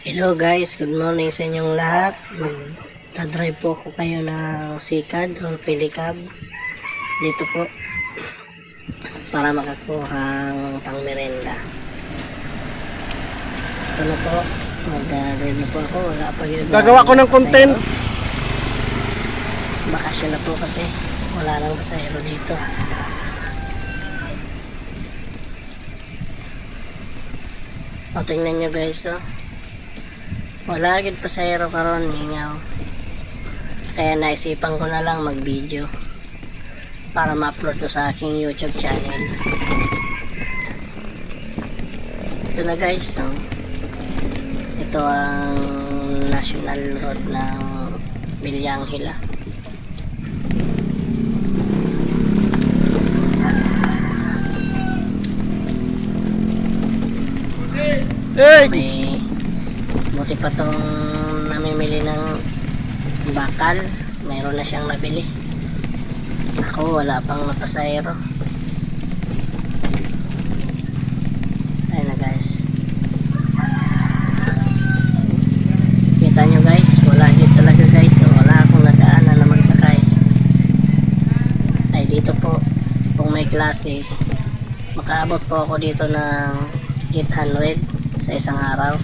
Hello guys, good morning sa inyong lahat. Magdadrive po ako kayo ng sikad or pilikab dito po para makakuhang pang merenda. Ito na po, magdadrive na po ako. Wala pa yun. Gagawa ko ng content. Bakasyon na po kasi wala lang pasahero dito. O, tingnan nyo guys, oh. Wala agad pasahero karon, hingaw. Kaya naisipan ko na lang mag-video para ma-upload ko sa aking YouTube channel. Ito na guys, oh. Ito ang national road ng Bilyangkila. Hey! Buti pa tong namimili ng bakal, mayroon na siyang nabili. Ako wala pang napasayro. Ayun na guys, kita nyo guys, wala yun talaga guys. So, wala akong nadaanan na magsakay. Ay dito po, kung may klase, makaabot po ako dito ng 800 sa isang araw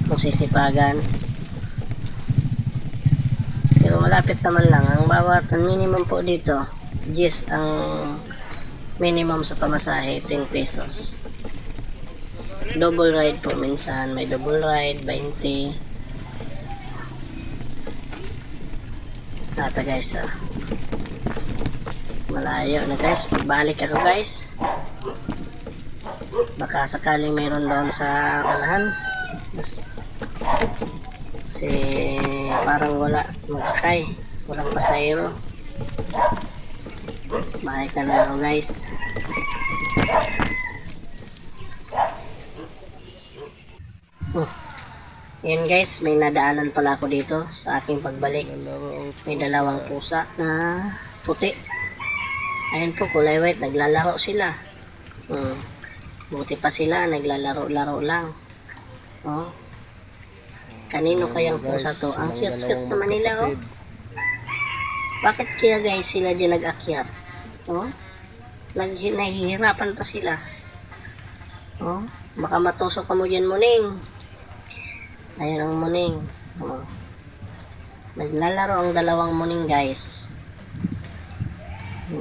kung sisipagan. Pero malapit naman lang. Ang bawat minimum po dito 10 ang minimum sa pamasahe, 10 pesos. Double ride po minsan, may double ride 20. Ata guys, malayo na guys. Magbalik ako guys, baka sakaling mayroon doon sa unahan kasi parang wala magsakay, walang pasahero. Balik na lang ako guys. Yan guys, may nadaanan pala ako dito sa aking pagbalik. May dalawang pusa na puti. Ayun po, kulay white, naglalaro sila. Buti pa sila, naglalaro-laro lang. Oh. Kanino kayang pusa to? Ang cute-cute naman nila, oh. Bakit kaya guys sila dyan nag-akyat? Oh. Nahihirapan pa sila. Oh. Baka matusok ka mo dyan, muning. Ayun ang muning. Oh. Naglalaro ang dalawang muning guys.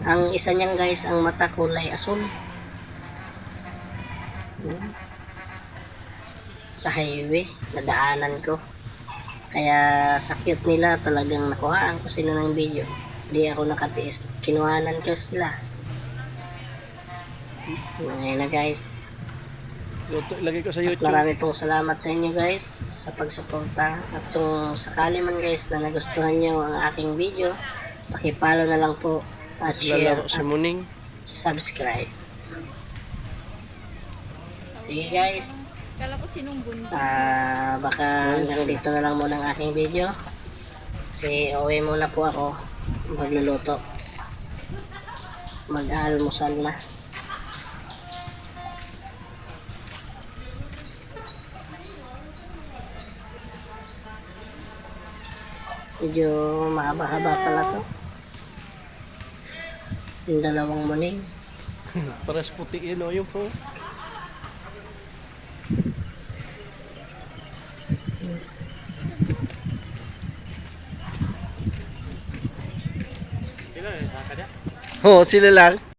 Ang isa niyang guys, ang mata kulay asul. Sa highway nadaanan ko, kaya sa cute nila talagang nakuhaan ko sila ng video. Hindi ako nakatiis, kinuhanan ko sila. Ngayon na guys, Lagay ko sa YouTube. marami pong salamat sa inyo guys sa pagsuporta. At kung sakali man guys na nagustuhan nyo ang aking video, pakipalo na lang po at share Si at Muning. subscribe. Sige guys, baka hanggang dito na lang muna ang aking video kasi uwi muna po ako, magluluto, mag-almusal na. Medyo mahaba-haba pala to, yung dalawang muning. Paras puti yun, o yung po. Oo, sila lang.